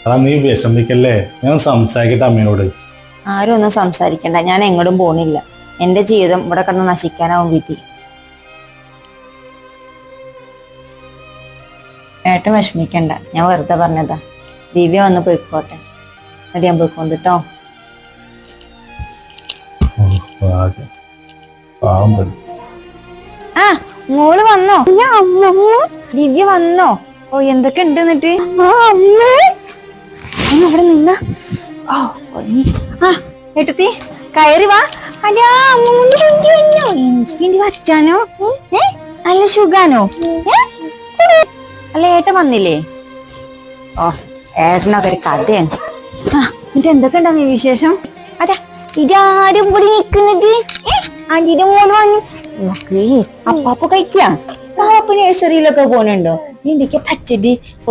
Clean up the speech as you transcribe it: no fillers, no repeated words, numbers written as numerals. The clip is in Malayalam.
അതാ നീ വിഷമിക്കല്ലേ, ഞാൻ സംസാരിക്കട്ടെ അമ്മയോട്. ആരും ഒന്നും സംസാരിക്കണ്ട, ഞാൻ എങ്ങോട്ടും പോണില്ല. എന്റെ ജീവിതം ഇവിടെ കിടന്ന് നശിക്കാനാവും വിധി. ഏട്ടൻ വിഷമിക്കണ്ട, ഞാൻ വെറുതെ പറഞ്ഞതാ. ദിവ്യ വന്ന് പോയിക്കോട്ടെ, എന്നിട്ട് ഞാൻ പോയിക്കൊണ്ടിട്ടോ. ആ മോള് വന്നോ? ദിവ്യ വന്നോ? ഓ എന്തൊക്കെ ഉണ്ട് എന്നിട്ട്? അവിടെ നിന്ന ഏട്ടത്തി കയറി വാ. അല്ലാ എനിക്ക് വേണ്ടി വറ്റാനോ? നല്ല സുഖാനോ? അല്ല ഏട്ടൻ വന്നില്ലേ? ഓ ഏട്ടനൊക്കെ ഒരു കഥയാണ്. എന്നിട്ട് എന്തൊക്കെ ഉണ്ടാവും വിശേഷം? അതാ ഇതാരും കൂടി നിക്കുന്നത്. ആന്റിന്റെ മോള് വന്നു. അപ്പാപ്പ കഴിക്കാം. പാപ്പ നഴ്സറിയിലൊക്കെ പോണുണ്ടോ? എനിക്ക് പച്ചടി